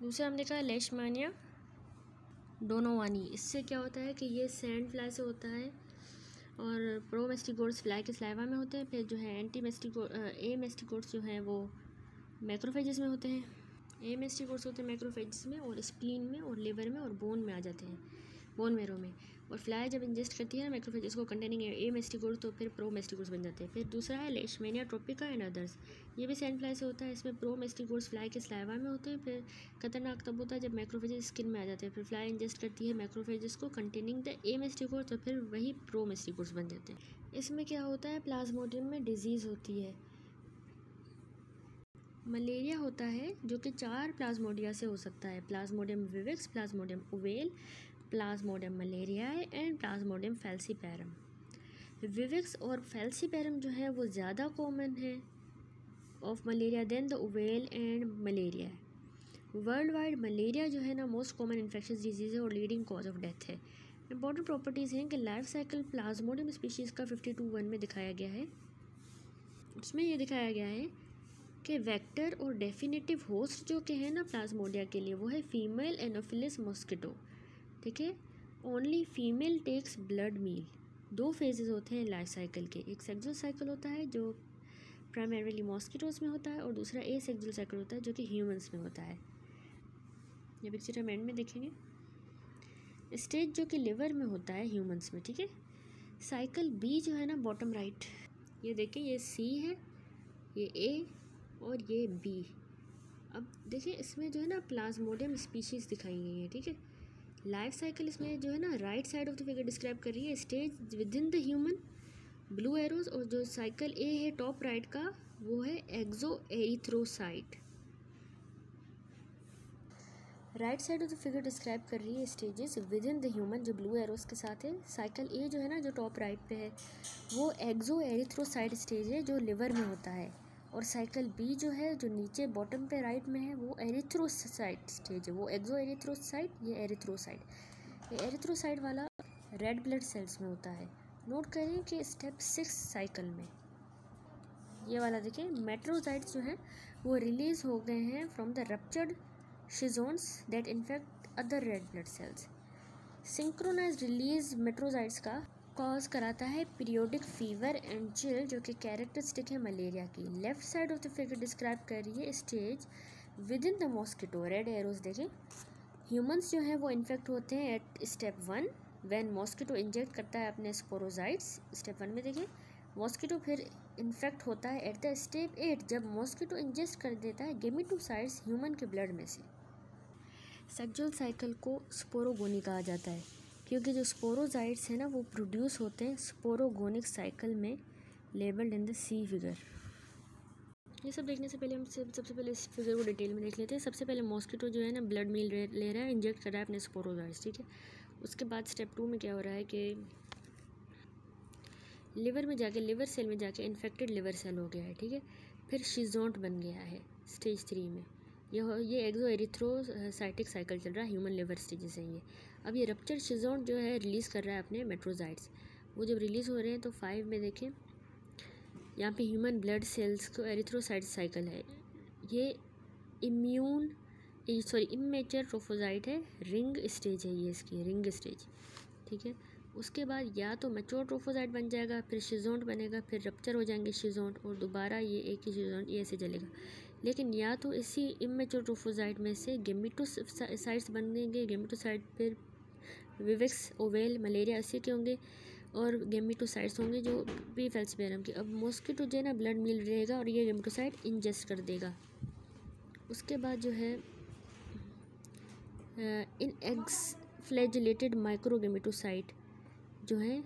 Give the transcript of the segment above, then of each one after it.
दूसरा हम देखा लेशमानिया डोनोवानी। इससे क्या होता है कि ये सैंड फ्लाई से होता है और प्रोमेस्टिकोड्स फ्लाई के स्लाइवा में होते हैं। फिर जो है एमेस्टिकोड्स जो हैं वो मैक्रोफेजेस में होते हैं। एमेस्टिकोड्स होते हैं मैक्रोफेजेस में और स्प्लीन में और लिवर में और बोन में आ जाते हैं, बोन मेरो में। और फ्लाई जब इंजेस्ट करती है मैक्रोफेजेस को कंटेनिंग एमेस्टिकोड्स तो फिर प्रोमेस्टिकोड्स बन जाते हैं। फिर दूसरा है लेशमेनिया ट्रोपिका एंड अदर्स। ये भी सैंड फ्लाई से होता है। इसमें प्रोमेस्टिकोड्स फ्लाई के स्लाइवा में होते हैं। फिर खतरनाक तब होता है जब मैक्रोफेजेस स्किन में आ जाते हैं। फिर फ्लाई इंजेस्ट करती है मैक्रोफेजेस को कंटेनिंग द एमेस्टिकोड्स तो फिर वही प्रोमेस्टिकोड्स बन जाते हैं। इसमें क्या होता है, प्लाज्मोडियम में डिजीज़ होती है। मलेरिया होता है जो कि 4 प्लाज्मोडिया से हो सकता है। Plasmodium vivax, Plasmodium ovale, Plasmodium malariae and Plasmodium falciparum. Vivax और फैल्सीपैरम जो है वो ज़्यादा कॉमन है of malaria than the ovale and malaria. World wide malaria जो है ना मोस्ट कॉमन इन्फेक्शस डिजीज़ है और लीडिंग कॉज ऑफ डेथ है। इंपॉर्टेंट प्रॉपर्टीज़ हैं कि लाइफ साइकिल प्लाज्मोडियम स्पीशीज़ का 52(1) में दिखाया गया है। उसमें ये दिखाया गया है कि वेक्टर और डेफिनेटिव होस्ट जो के हैं ना प्लाज्मोडिया के लिए वो है फीमेल एनोफिलिस मॉस्किटो। ठीक है, only female takes blood meal. 2 phases होते हैं लाइफ साइकिल के, एक सेक्सुअल साइकिल होता है जो प्राइमरीली मॉस्किटोज में होता है और दूसरा एसेक्सुअल साइकिल होता है जो कि ह्यूमंस में होता है। ये पिक्चर हम एंड में देखेंगे। स्टेज जो कि लिवर में होता है ह्यूमंस में। ठीक है, साइकिल बी जो है ना बॉटम राइट, ये देखें ये सी है, ये ए और ये बी। अब देखिए इसमें जो है ना प्लाज्मोडियम स्पीशीज़ दिखाई गई है। ठीक है, लाइफ साइकिल इसमें जो है ना right side of the figure describe कर रही है, stage within the human blue arrows. और जो साइकिल ए है टॉप राइट का वो है exo erythrocyte. Right side of the figure describe कर रही है stages within the human जो ब्लू एरोज के साथ है। साइकिल ए जो है ना जो टॉप राइट पे है वो एक्सो एरिथ्रोसाइट स्टेज है जो लिवर में होता है। और साइकिल बी जो है जो नीचे बॉटम पे राइट में है वो एरिथ्रोसाइट स्टेज है। वो एक्सो एरिथ्रोसाइट, ये एरिथ्रोसाइट। ये एरिथ्रोसाइट वाला रेड ब्लड सेल्स में होता है। नोट करें कि स्टेप 6 साइकिल में ये वाला देखिए मेट्रोसाइट्स जो हैं वो रिलीज़ हो गए हैं from the ruptured schizonts that infect other red blood cells. Synchronize release merozoites का कॉज कराता है पीरियोडिक फीवर एंड चिल जो कि कैरेक्टरिस्टिक है मलेरिया की। Left side of the figure describe कर रही है stage within the mosquito, red arrows देखें। ह्यूमंस जो हैं वो इन्फेक्ट होते हैं at step 1 when mosquito inject करता है अपने स्पोरोजाइट्स। स्टेप 1 में देखें मॉस्किटो फिर इन्फेक्ट होता है एट द स्टेप 8 जब मॉस्किटो इंजेस्ट कर देता है गेमेटोसाइट्स ह्यूमन के ब्लड में से। सेक्सुअल साइकिल को स्पोरोगोनी कहा जाता है क्योंकि जो स्पोरोजाइट्स हैं ना वो प्रोड्यूस होते हैं स्पोरोगोनिक साइकिल में, labelled in the C figure. ये सब देखने से पहले हम सबसे पहले इस फिगर को डिटेल में देख लेते हैं। सबसे पहले मॉस्किटो जो है ना ब्लड मील ले रहा है, इंजेक्ट कर रहा है अपने स्पोरोजाइट्स। ठीक है, उसके बाद स्टेप 2 में क्या हो रहा है कि लिवर में जाके, लिवर सेल में जाके इन्फेक्टेड लिवर सेल हो गया है। ठीक है, फिर शिजोंट बन गया है स्टेज 3 में। ये एक्सो एरिथ्रोसाइटिक साइकिल चल रहा है, ह्यूमन लिवर स्टेजेस हैं ये। अब ये रप्चर शिजोंट जो है रिलीज़ कर रहा है अपने मेट्रोसाइट्स। वो जब रिलीज़ हो रहे हैं तो 5 में देखें यहाँ पे ह्यूमन ब्लड सेल्स को एरिथ्रोसाइट साइकिल है। ये इमेच्योर ट्रोफोसाइट है, रिंग स्टेज है ये इसकी, रिंग स्टेज। ठीक है, उसके बाद या तो मैच्योर ट्रोफोसाइट बन जाएगा, फिर शिजोंट बनेगा, फिर रप्चर हो जाएंगे शिजोंट और दोबारा ये एक ही शिजोंट ये ऐसे चलेगा। लेकिन या तो इसी इमेच्योर ट्रोफोसाइट में से गेमेटोसाइट्स बनेंगे, गेमेटोसाइट फिर विविक्स, ओवेल, मलेरिया इसी के होंगे और गेमेटोसाइट्स होंगे जो भी फैल्सीपैरम के। अब मॉस्किटो जो है ना ब्लड मिल रहेगा और ये गेमेटोसाइट इंजेस्ट कर देगा। उसके बाद जो है इन एग्स फ्लैजिलेटेड माइक्रोगेमेटोसाइट जो है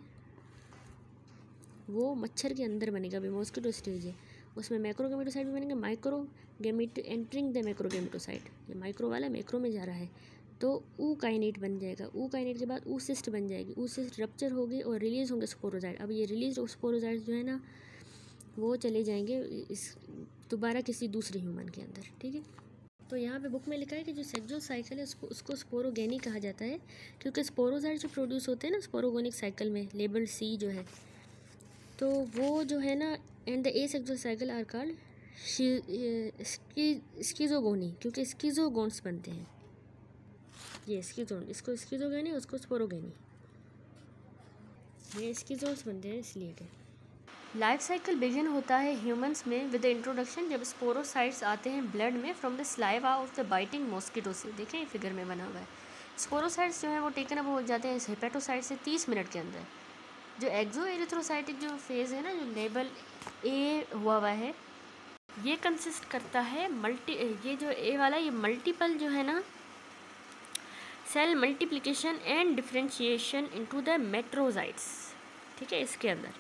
वो मच्छर के अंदर बनेगा। अभी मॉस्किटो स्टेज है, उसमें मैक्रोगेमेटोसाइट भी बनेंगे, माइक्रोगेमेट एंटरिंग द मैक्रोगेमेटोसाइट। ये माइक्रो वाला मैक्रो में जा रहा है तो ऊ काइनेट बन जाएगा। ऊ काइनेट के बाद ऊ सिस्ट बन जाएगी, ऊ सिस्ट रप्चर होगी और रिलीज़ होंगे स्पोरोजाइट। अब ये रिलीज स्पोरोजाइट जो है ना वो चले जाएंगे इस दोबारा किसी दूसरे ह्यूमन के अंदर। ठीक है, तो यहाँ पे बुक में लिखा है कि जो सेक्सुअल साइकिल है उसको स्पोरोगेनी कहा जाता है क्योंकि स्पोरोजाइट जो प्रोड्यूस होते हैं ना स्पोरोगोनिक साइकिल में, लेबल्ड सी जो है, तो वो जो है ना and the asexual cycle are called schizogony, क्योंकि स्कीजोगोन्स बनते हैं। ये स्कीजोन, इसको स्कीजोगेनी, उसको स्पोरोगेनी, ये स्कीजोन्स बनते हैं इसलिए के। लाइफ साइकिल बिगिन होता है ह्यूमंस में विद द इंट्रोडक्शन, जब स्पोरोसाइट्स आते हैं ब्लड में from the saliva of the biting mosquito से। देखें फिगर में बना हुआ है। स्पोरोसाइट्स जो है वो टेकन अप हो जाते हैं इस हेपेटोसाइट से 30 मिनट के अंदर। जो एक्सो एरिथ्रोसाइटिक जो फेज़ है ना, जो लेबल ए हुआ है, ये कंसिस्ट करता है ये जो ए वाला, ये मल्टीपल जो है ना cell multiplication and differentiation into the merozoites. ठीक है, इसके अंदर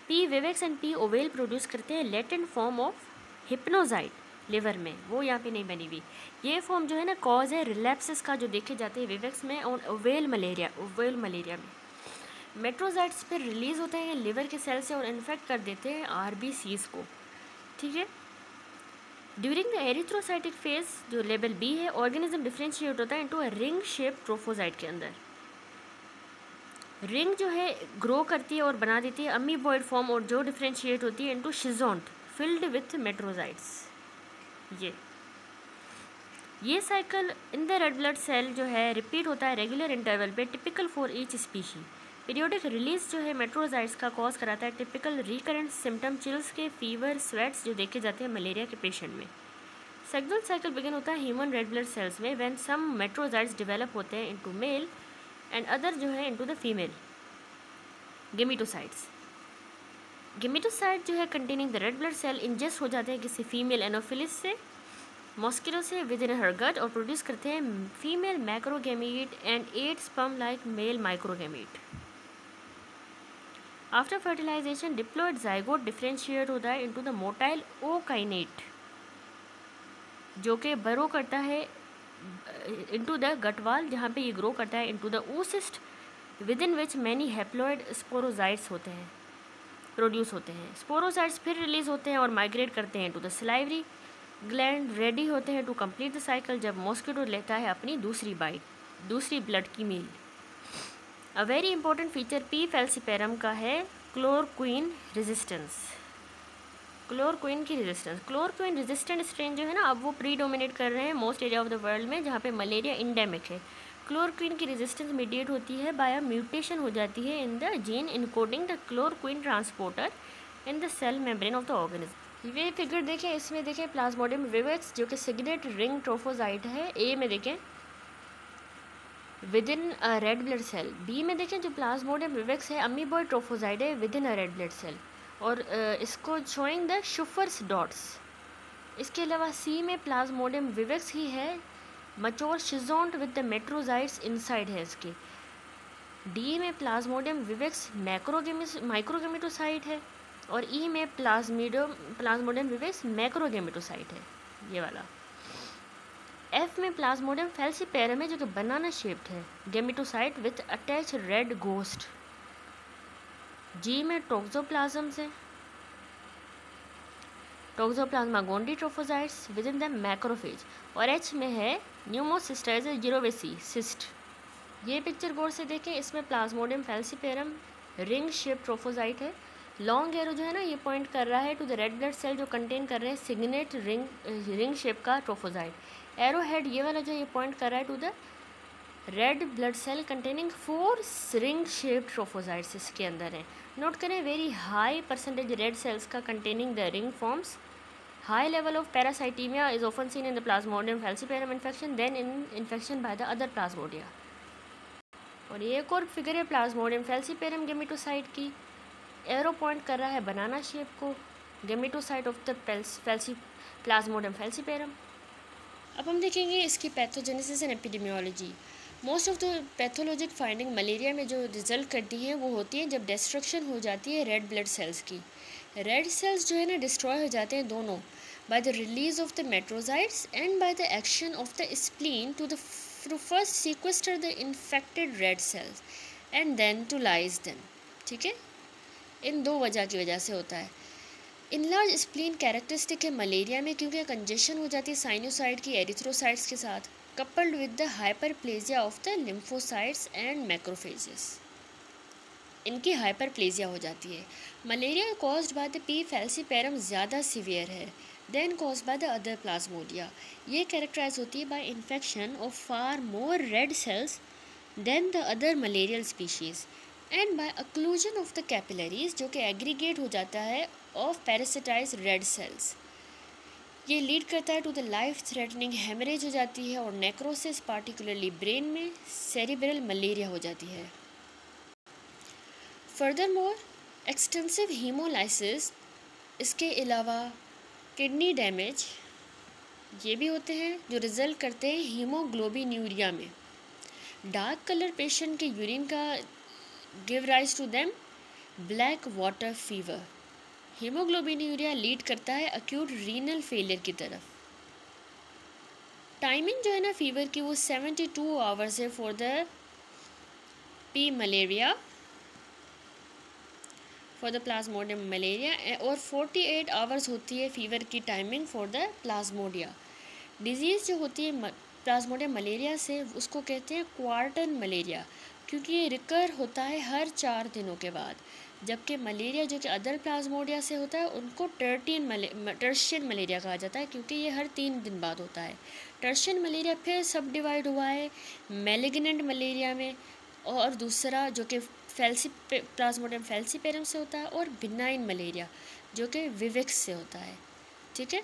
P vivax and P ovale produce करते हैं latent form of hypnozoite liver में, वो यहाँ पे नहीं बनी हुई। ये फॉर्म जो है ना कॉज है रिलैप्सिस का, जो देखे जाते हैं विवेक्स में और ओवेल मलेरिया में। मेट्रोजाइट्स फिर रिलीज होते हैं लिवर के सेल से और इन्फेक्ट कर देते हैं आरबीसीज को। ठीक है, ड्यूरिंग द एरिथ्रोसाइटिक फेज जो लेवल बी है, ऑर्गेनिज्म डिफ्रेंशिएट होता है इनटू अ रिंग शेप ट्रोफोजाइट के अंदर। रिंग जो है ग्रो करती है और बना देती है अमीबॉइड फॉर्म, और जो डिफ्रेंशिएट होती है into schizont filled with merozoites. ये cycle in the red blood cell जो है रिपीट होता है रेगुलर इंटरवल पे, typical for each species. Periodic release जो है मेट्रोजाइट्स का कॉज कराता है टिपिकल रिकरेंट सिम्टम चिल्स के, फीवर, स्वेट्स जो देखे जाते हैं मलेरिया के पेशेंट में। सेक्सुअल साइकिल बिगिन होता है ह्यूमन रेड ब्लड सेल्स में व्हेन सम मेट्रोजाइट्स डेवलप होते हैं इनटू मेल एंड अदर जो है into the female gametocytes. Gametocyte जो है containing the red blood cell ingest हो जाते हैं किसी फीमेल एनोफिलिस से, मॉस्किटो से विद इन हर गट, और प्रोड्यूस करते हैं female macrogamete and 8 sperm like male microgamete. After fertilization diploid zygote differentiate होता है इनटू द मोटाइल ओकाइनेट, जो कि बरो करता है इनटू द गटवाल, जहाँ पे ये ग्रो करता है into the oocyst within which many haploid sporozoites होते हैं, प्रोड्यूस होते हैं। स्पोरोजाइट्स फिर रिलीज होते हैं और माइग्रेट करते हैं to the salivary gland, ready होते हैं टू कंप्लीट द साइकिल जब मॉस्किटो लेता है अपनी दूसरी बाइट, दूसरी ब्लड की meal. A very important feature P falciparum का है क्लोरोक्विन रेजिस्टेंस। क्लोरोक्विन की रेजिस्टेंस, क्लोरोक्विन रेजिस्टेंट स्ट्रेन जो है ना, अब वो प्रीडोमिनेट कर रहे हैं most area of the world में जहाँ पे मलेरिया इंडेमिक है। क्लोरोक्विन की रेजिस्टेंस मीडिएट होती है बाय अ म्यूटेशन हो जाती है in the gene encoding the chloroquine transporter in the cell membrane of the organism. ये फिगर देखें, इसमें देखें प्लाज्मोडियम विवेक्स जो कि सिग्नेट रिंग ट्रोफोजाइट है, ए में देखें within a red blood cell, B में देखें जो प्लाज्मोडियम विवेक्स है अमीबॉइड ट्रोफोजाइट है within a red blood cell, और इसको शोइंग द शुफर्स डॉट्स। इसके अलावा सी में प्लाज्मोडियम विवेक्स ही है, मचोर शिजोंट विद द मेट्रोजाइट्स इनसाइड है इसके। डी में प्लाज्मोडियम विवेक्स माइक्रोगेमिटोसाइट है, और ई में प्लाज्मोडियम विवेक्स मैक्रोगेमिटोसाइट है, ये वाला। एफ में प्लाज्मोडियम फैल्सीपेरम है जो कि बनाना शेप्ड है, gametocyte with attach red ghost. G में टोक्सोप्लाज्म से Toxoplasma gondii trophozoites within the macrophage, और एच में है न्यूमोसिस्टाइज यूरोवेसी सिस्ट। ये पिक्चर गौर से देखें, इसमें प्लाज्मोडियम फैल्सीपेरम रिंग शेप ट्रोफोजाइट है। लॉन्ग एरो जो है ना ये पॉइंट कर रहा है to the red blood cell जो कंटेन कर रहे हैं सिग्नेट रिंग शेप का ट्रोफोजाइट। एरो हेड ये वाला जो ये पॉइंट कर रहा है to the red blood cell containing 4 ring shaped trophozoites इसके अंदर हैं। नोट करें very high percentage red cells का containing the ring forms. High level of parasitaemia is often seen in the Plasmodium falciparum infection than in infection by the other plasmodia. और ये एक और figure है प्लाज्मोडियम फैल्सीपेरम गेमिटोसाइट की, arrow point कर रहा है बनाना शेप को, gametocyte of the Plasmodium falciparum. अब हम देखेंगे इसकी pathogenesis and epidemiology. Most of the pathologic finding malaria में जो रिजल्ट करती हैं वो होती है जब डिस्ट्रक्शन हो जाती है रेड ब्लड सेल्स की। रेड सेल्स जो है ना डिस्ट्रॉय हो जाते हैं दोनों by the release of the merozoites and by the action of the spleen to first sequester the infected red cells and then to lyse them. ठीक है, इन दो वजह की वजह से होता है। इनलार्ज स्प्लीन कैरेक्टरिस्टिक है मलेरिया में क्योंकि कंजेशन हो जाती है साइनोसाइड की एरिथ्रोसाइट्स के साथ, coupled with the hyperplasia of the lymphocytes and macrophages। इनकी हाइपरप्लेजिया हो जाती है। Malaria caused by the P falciparum ज़्यादा सीवियर है than cause by the other plasmodia. ये कैरेक्टराइज होती है by infection of far more red cells than the other malarial species and by occlusion of the capillaries, जो कि aggregate हो जाता है ऑफ पैरासिटाइज रेड सेल्स। ये लीड करता है to the life threatening haemorrhage हो जाती है और नेक्रोसिस, पार्टिकुलरली ब्रेन में सेरिब्रल मलेरिया हो जाती है। फर्दरमोर एक्सटेंसिव हीमोलाइसिस, इसके अलावा किडनी डैमेज ये भी होते हैं जो रिजल्ट करते हैं हीमोग्लोबिन्यूरिया में। डार्क कलर पेशेंट के यूरिन का give rise to them black water fever. Haemoglobinuria lead करता है अक्यूट रीनल फेलियर की तरफ। टाइमिंग जो है ना फीवर की वो 72 आवर्स है for the P malaria, for the Plasmodium malaria, और 48 आवर्स होती है फीवर की टाइमिंग फॉर द प्लाज्मोडिया। डिजीज़ जो होती है प्लाज्मोडियम मलेरिया से उसको कहते हैं क्वार्टन मलेरिया, क्योंकि ये रिकर होता है हर 4 दिनों के बाद, जबकि मलेरिया जो कि अदर प्लाज्मोडिया से होता है उनको टर्शियन मलेरिया कहा जाता है, क्योंकि ये हर 3 दिन बाद होता है। टर्शियन मलेरिया फिर सब डिवाइड हुआ है मैलिग्नेंट मलेरिया में, और दूसरा जो कि प्लाज्मोडियम फैल्सीपेरम से होता है, और बिनाइन मलेरिया जो कि विविक्स से होता है। ठीक है,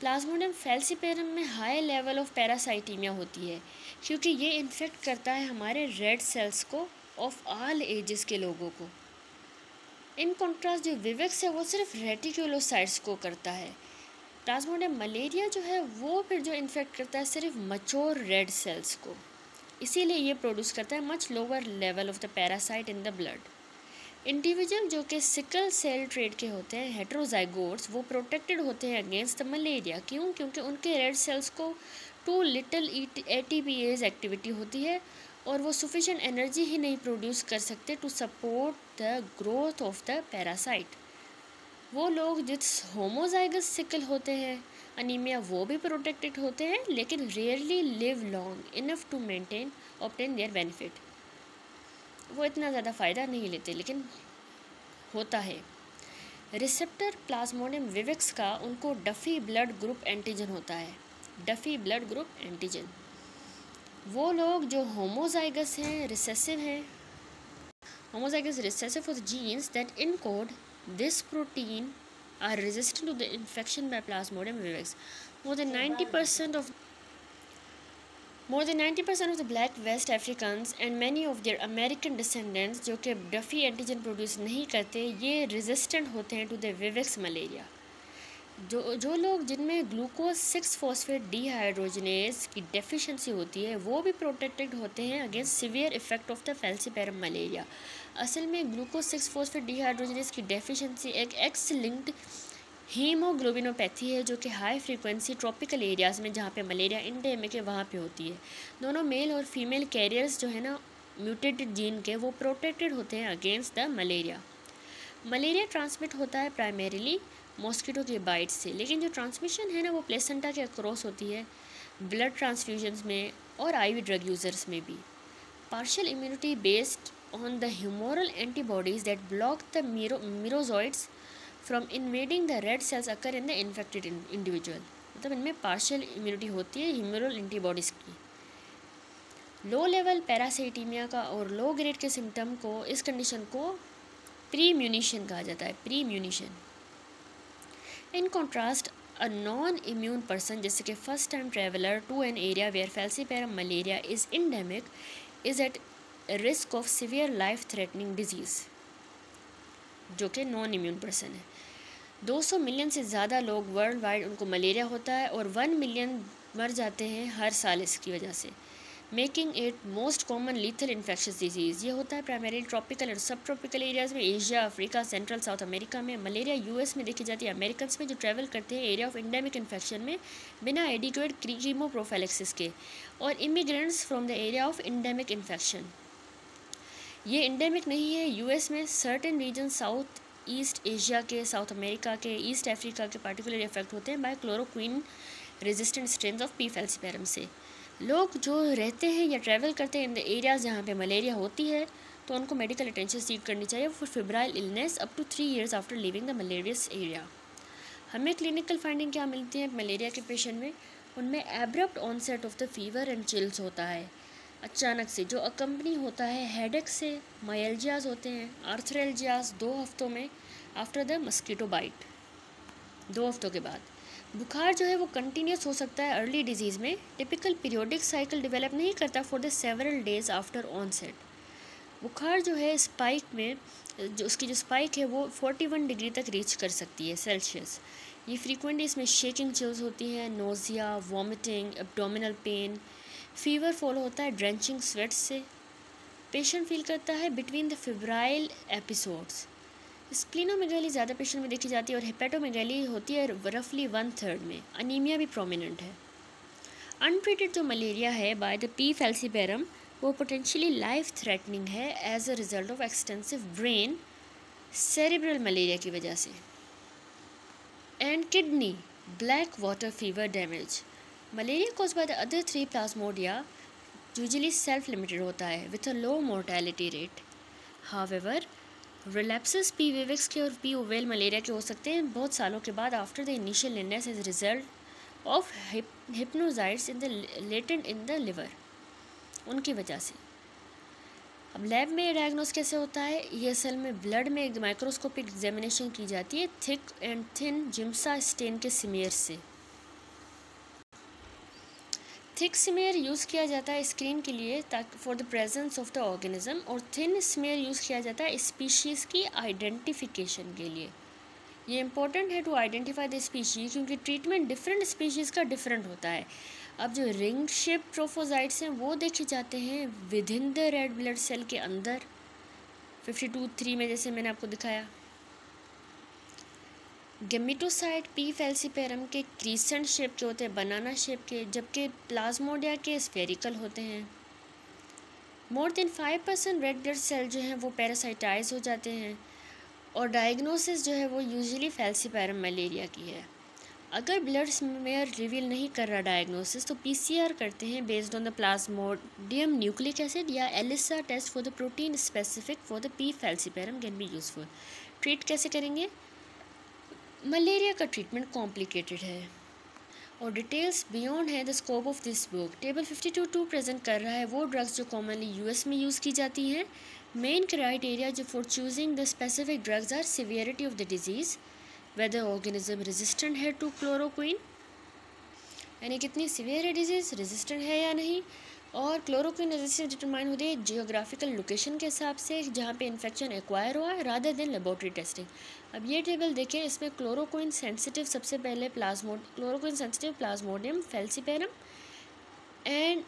प्लाज्मोडियम फैल्सीपेरम में हाई लेवल ऑफ पैरासाइटीमिया होती है, क्योंकि ये इन्फेक्ट करता है हमारे रेड सेल्स को ऑफ ऑल एजेस के लोगों को। इन कॉन्ट्रास्ट जो विविक्स है वो सिर्फ रेटिकुलोसाइट्स को करता है। प्लाज्मोडियम मलेरिया जो है वो फिर जो इन्फेक्ट करता है सिर्फ मैच्योर रेड सेल्स को, इसीलिए ये प्रोड्यूस करता है much lower level of the parasite in the blood. Individual जो कि सिकल सेल ट्रेट के होते हैं हेट्रोजाइगोट्स, वो प्रोटेक्टेड होते हैं अगेंस्ट द मलेरिया। क्यों? क्योंकि उनके रेड सेल्स को टू लिटिल ATPase एक्टिविटी होती है और वो सफिशिएंट एनर्जी ही नहीं प्रोड्यूस कर सकते to support the growth of the parasite. वो लोग जिस होमोजाइगस सिकल होते हैं अनीमिया, वो भी प्रोटेक्टेड होते हैं लेकिन rarely live long enough to maintain obtain their benefit. वो इतना ज़्यादा फ़ायदा नहीं लेते लेकिन होता है। रिसेप्टर प्लाज्मोडियम विविक्स का उनको डफ़ी ब्लड ग्रुप एंटीजन होता है, डफ़ी ब्लड ग्रुप एंटीजन। वो लोग जो होमोजाइगस हैं, रिसेसिव हैं, homozygous recessive for the genes that encode this protein are resistant to the infection by Plasmodium vivax. More than 90% of the black West Africans and many of their American descendants जो कि डफ़ी antigen produce नहीं करते, ये resistant होते हैं to the vivax malaria. जो लोग जिनमें ग्लूकोज 6-फॉस्फेट डिहाइड्रोजनेज की डेफिशिएंसी होती है वो भी प्रोटेक्टेड होते हैं against severe effect of the falciparum malaria. असल में ग्लूकोज 6-फॉस्फेट डिहाइड्रोजनेज की डेफिशिएंसी एक एक्स लिंक्ड हीमोग्लोबिनोपैथी है जो कि हाई फ्रीक्वेंसी ट्रॉपिकल एरियाज़ में जहाँ पे मलेरिया इंडेमिक है वहाँ पे होती है। दोनों मेल और फीमेल कैरियर्स जो है ना म्यूटेटेड जीन के, वो प्रोटेक्टेड होते हैं against the malaria. Malaria transmit होता है प्राइमरीली मॉस्किटो के बाइट से, लेकिन जो ट्रांसमिशन है ना वो प्लेसेंटा के अक्रॉस होती है, ब्लड ट्रांसफ्यूजन्स में और IV ड्रग यूज़र्स में भी। Partial immunity based on the humoral antibodies that block the merozoites from invading the red cells occur in the infected individual. मतलब इनमें पार्शियल इम्यूनिटी होती है ह्यूमोरल एंटीबॉडीज़ की। लो लेवल पैरासाइटीमिया का और low grade के सिम्टम को, इस कंडीशन को प्री म्यूनिशन कहा जाता है, pre munition. In contrast a non immune person, जैसे कि first time traveller to an area where falciparum malaria is endemic is at risk of severe life threatening disease, जो कि नॉन इम्यून पर्सन है। 200 million से ज़्यादा लोग world wide उनको malaria होता है और 1 मिलियन मर जाते हैं हर साल इसकी वजह से, making it most common lethal infectious disease. ये होता है प्राइमरी ट्रॉपिकल और सब ट्रॉपिकल एरियाज़ में, Asia, Africa, central south America में। मलेरिया US में देखी जाती है अमेरिकन में जो ट्रैवल करते हैं एरिया ऑफ इंडेमिक इन्फेक्शन में बिना एडिक्वेट कीमो प्रोफाइलेक्सिस के, और immigrants from the area of endemic infection. ये इंडेमिक नहीं है US में, certain region South East Asia के, साउथ अमेरिका के, ईस्ट अफ्रीका के पार्टिकुलरली इफेक्ट होते हैं by chloroquine resistant strain of P falciparum से। लोग जो रहते हैं या ट्रैवल करते हैं इन द एरियाज़ जहाँ पे मलेरिया होती है तो उनको मेडिकल अटेंशन सीक करनी चाहिए for febrile illness up to 3 years after living the malarious area. हमें क्लिनिकल फाइंडिंग क्या मिलती है मलेरिया के पेशेंट में? उनमें abrupt onset of the fever and chills होता है, अचानक से, जो अकम्पनी होता है हेडेक से। मायल्जियाज होते हैं, आर्थ्रेल्जियाज 2 हफ्तों में आफ्टर द मस्कीटो बाइट, 2 हफ्तों के बाद। बुखार जो है वो कंटिन्यूस हो सकता है अर्ली डिजीज़ में, टिपिकल पीरियोडिक साइकिल डेवलप नहीं करता for the several days after onset. बुखार जो है स्पाइक में, जो उसकी जो स्पाइक है वो 41 डिग्री तक रीच कर सकती है सेल्सियस। ये फ्रीक्वेंटली इसमें शेकिंग चिल्स होती है, nausea, vomiting, abdominal pain, fever follow होता है ड्रेंचिंग स्वेट से। पेशेंट फील करता है between the febrile episodes. Splenomegaly ज़्यादा पेशेंट में देखी जाती है और हेपेटोमेगाली होती है रफली 1/3 में। अनीमिया भी प्रोमिनेंट है। अनट्रीटेड जो मलेरिया है बाय द पी फैल्सीपेरम वो पोटेंशियली लाइफ थ्रेटनिंग है as a result of extensive brain cerebral malaria की वजह से। And kidney black water fever damage. Malaria cause by the other 3 plasmodia usually self limited होता है with a low mortality rate. However relapses P vivax के और P oval malaria के हो सकते हैं बहुत सालों के बाद after the initial illness as result of hypnozoites in the latent in the liver, उनकी वजह से। अब लैब में डायग्नोस कैसे होता है? ये असल में ब्लड में एक माइक्रोस्कोपिक एग्जामिनेशन की जाती है thick and thin Giemsa stain के स्मीयर से। थिक स्मीयर यूज़ किया जाता है स्क्रीन के लिए ताकि for the presence of the organism, और थिन स्मीयर यूज़ किया जाता है स्पीशीज़ की आइडेंटिफिकेशन के लिए। ये इंपॉर्टेंट है टू आइडेंटिफाई द स्पीशीज़ क्योंकि ट्रीटमेंट डिफरेंट स्पीशीज़ का डिफरेंट होता है। अब जो रिंग शेप ट्रोफोजाइट्स हैं वो देखे जाते हैं within the red blood cell के अंदर 52-3 में, जैसे मैंने आपको दिखाया। गेमिटोसाइट पी फैल्सीपेरम के क्रीसेंट शेप के होते हैं, बनाना शेप के, जबकि प्लाज्मोडिया के स्फेरिकल होते हैं। More than 5% red blood cell जो हैं वो पैरासाइटाइज हो जाते हैं, और डायग्नोसिस जो है वो यूजुअली फैल्सीपेरम मलेरिया की है। अगर ब्लड स्मेयर रिवील नहीं कर रहा डायग्नोसिस तो पीसीआर करते हैं based on the plasmodium nucleic acid या ELISA test for the protein specific for the P falciparum can be useful. Treat कैसे करेंगे? मलेरिया का ट्रीटमेंट कॉम्प्लिकेटेड है और डिटेल्स बियॉन्ड है the scope of this book. Table 52 present कर रहा है वो ड्रग्स जो कॉमनली यूएस में यूज़ की जाती हैं। मेन क्राइटेरिया जो for choosing the specific drugs are severity of the disease, whether organism resistant है टू क्लोरोक्विन, यानी कितनी सीवियर है डिजीज़, रेजिस्टेंट है या नहीं, और क्लोरोक्विन रेजिस्टेंस डिटरमाइन होती है जियोग्राफिकल लोकेशन के हिसाब से जहाँ पे इन्फेक्शन एक्वायर हुआ है रादर देन लेबोरेटरी टेस्टिंग। अब ये टेबल देखें, इसमें क्लोरोक्विन सेंसिटिव सबसे पहले chloroquine sensitive Plasmodium falciparum and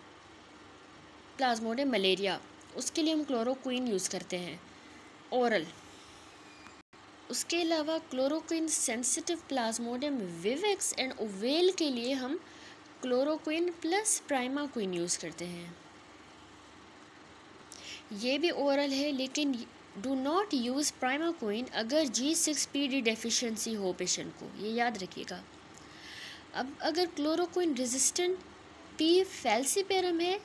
Plasmodium malaria, उसके लिए हम क्लोरोक्विन यूज़ करते हैं ओरल। उसके अलावा chloroquine sensitive plasmodium vivax and ovale के लिए हम क्लोरोक्विन प्लस प्राइमाक्विन यूज़ करते हैं। ये भी ओरल है, लेकिन डू नॉट यूज़ प्राइमाक्विन अगर G6PD डेफिशिएंसी हो पेशेंट को, ये याद रखिएगा। अब अगर क्लोरोक्विन रेजिस्टेंट पी फैल्सीपेरम है,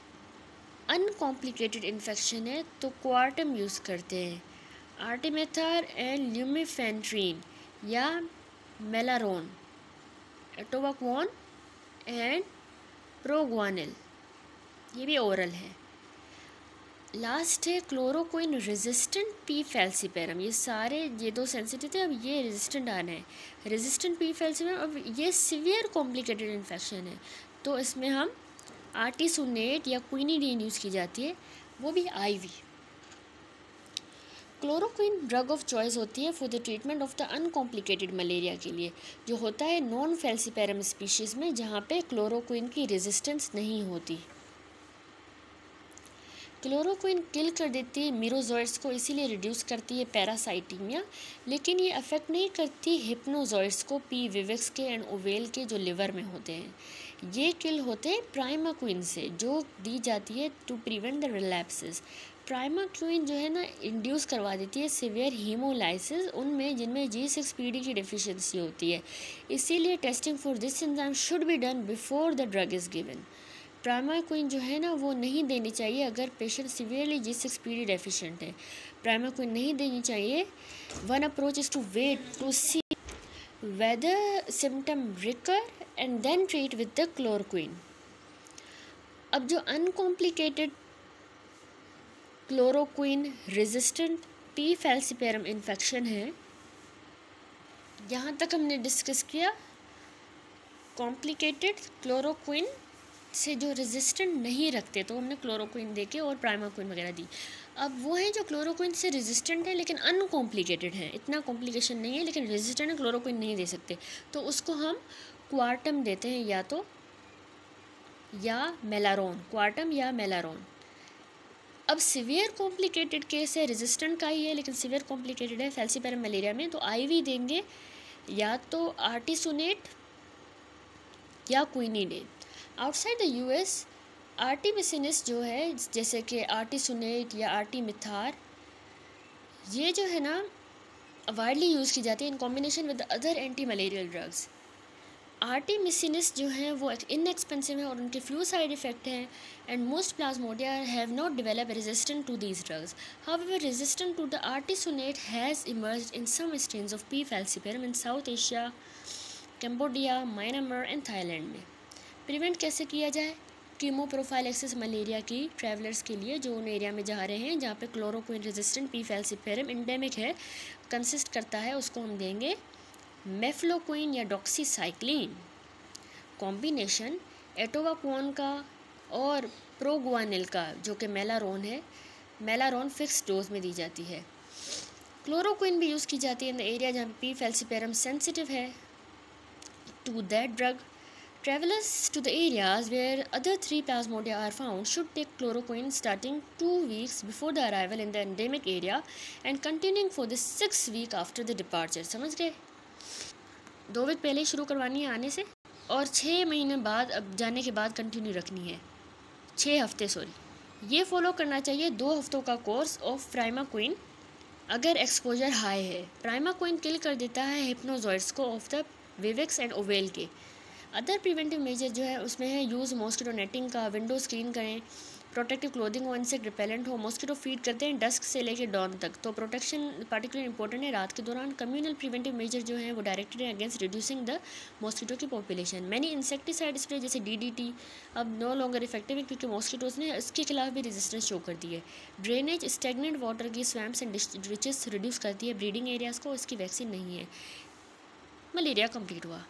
अनकॉम्प्लिकेटेड इन्फेक्शन है, तो क्वार्टम यूज़ करते हैं, आर्टिमेथार एंड ल्यूमिफेंट्रीन या मेलारोन, एटोवाक्वान एंड प्रोग्वानिल, ये भी ओरल है। लास्ट है क्लोरोक्विन रेजिस्टेंट पी फैल्सीपेरम, ये 2 सेंसिटिव थे, अब ये रेजिस्टेंट आना है, रेजिस्टेंट पी फैल्सीपेरम। अब ये सिवियर कॉम्प्लिकेटेड इन्फेक्शन है तो इसमें हम आर्टिसोनेट या क्विनिडीन यूज़ की जाती है, वो भी IV. Chloroquine drug of choice होती है for the treatment of the uncomplicated malaria के लिए, जो होता है नॉन फैल्सीपेरम स्पीशीज़ में जहाँ पे क्लोरोक्विन की रेजिस्टेंस नहीं होती। क्लोरोक्विन किल कर देती है मीरोजोइट्स को, इसीलिए रिड्यूस करती है पैरासाइटीमिया, लेकिन ये अफेक्ट नहीं करती हिप्नोजोइट्स को, पी विविक्स के एंड ओवेल के जो लिवर में होते हैं। ये किल होते हैं प्राइमाक्विन से, जो दी जाती है to prevent the relapses. Primaquine जो है ना इंड्यूस करवा देती है सिवियर हीमोलाइसिस उनमें जिनमें G6PD की डेफिशिएंसी होती है, इसीलिए testing for this enzyme should be done before the drug is given. Primaquine जो है ना वो नहीं देनी चाहिए अगर पेशेंट सिवियरली G6PD डेफिशिएंट है, प्राइमाक्विन नहीं देनी चाहिए। One approach is to wait to see whether symptom recur and then treat with the chloroquine. अब जो uncomplicated chloroquine resistant P falciparum infection है, यहाँ तक हमने डिस्कस किया। कॉम्प्लिकेटेड क्लोरोक्विन से जो रेजिस्टेंट नहीं रखते तो हमने क्लोरोक्विन दे के और प्राइमाक्विन वगैरह दी। अब वो हैं जो क्लोरोक्विन से रेजिस्टेंट है लेकिन अनकॉम्प्लिकेटेड है, इतना कॉम्प्लिकेशन नहीं है लेकिन रेजिस्टेंट है, क्लोरोक्विन नहीं दे सकते, तो उसको हम क्वार्टम देते हैं या मेलारोन, क्वार्टम या मेलारोन। अब सिवियर कॉम्प्लिकेटेड केस है, रेजिस्टेंट का ही है लेकिन सिवियर कॉम्प्लिकेटेड है फैल्सिपेरम मलेरिया में, तो आईवी देंगे या तो आर्टिसोनेट या क्विनिडेन। आउटसाइड द यूएस आर्टिमिसिनिस जो है, जैसे कि आर्टिसोनेट या आर्टिमिथार, ये जो है ना वाइडली यूज़ की जाती है in combination with other anti malarial drugs. Artemisinins जो हैं वो इनएक्सपेंसिव है और उनके फ्यू साइड इफ़ेक्ट हैं, and most plasmodia have not develop resistant to these drugs. However resistant to the artesunate has emerged in some strains of P falciparum in South Asia, Cambodia, Myanmar and Thailand में। Prevent कैसे किया जाए? कीमोप्रोफाइलेक्सिस malaria की travellers के लिए जो उन area में जा रहे हैं जहाँ पे chloroquine resistant P falciparum endemic है, कंसिस्ट करता है, उसको हम देंगे मेफ्लोक्विन या डॉक्सीसाइक्लिन कॉम्बिनेशन एटोवाक्वान का और प्रोगुआनिल का, जो कि मेलारोन है। मेलारोन फिक्स डोज में दी जाती है। क्लोरोक्विन भी यूज़ की जाती है इन द एरिया जहाँ पी फैल्सिपेरम सेंसिटिव है to that drug. Travelers to the areas where other 3 plasmodia are found should take chloroquine starting 2 weeks before the arrival in the endemic area and continuing for the 6 week after the departure। समझ गए? 2 week पहले शुरू करवानी है आने से और 6 महीने बाद, अब जाने के बाद कंटिन्यू रखनी है, 6 हफ्ते सॉरी। ये फॉलो करना चाहिए 2 हफ्तों का कोर्स ऑफ प्राइमाक्विन अगर एक्सपोजर हाई है। प्राइमाक्विन किल कर देता है हिप्नोजॉइड्स को of the vivax and ovale के। अदर प्रिवेंटिव मेजर जो है उसमें है यूज़ मॉस्किटो नेटिंग का, विंडो स्क्रीन करें, प्रोटेक्टिव क्लोथिंग हो, इंसेक्ट रिपेलेंट हो। मॉस्किटो फीड करते हैं डस्क से लेकर डॉन तक, तो प्रोटेक्शन पार्टिकुलर इंपॉर्टेंट है रात के दौरान। कम्युनल प्रिवेंटिव मेजर जो है वो डायरेक्टेड है अगेंस्ट रिड्यूसिंग द मॉस्किटो की पॉपुलेशन। मैनी इंसेक्टिसाइड स्प्रे जैसे DDT अब नो लॉन्गर इफेक्टिव है क्योंकि मॉस्किटोज ने इसके खिलाफ भी रेजिस्टेंस शो कर दी है। ड्रेनेज स्टेगनेंट वाटर की स्वैम्प्स एंड रिचेस रिड्यूस करती है ब्रीडिंग एरियाज़ को, इसकी वैक्सीन नहीं है। मलेरिया कंप्लीट हुआ।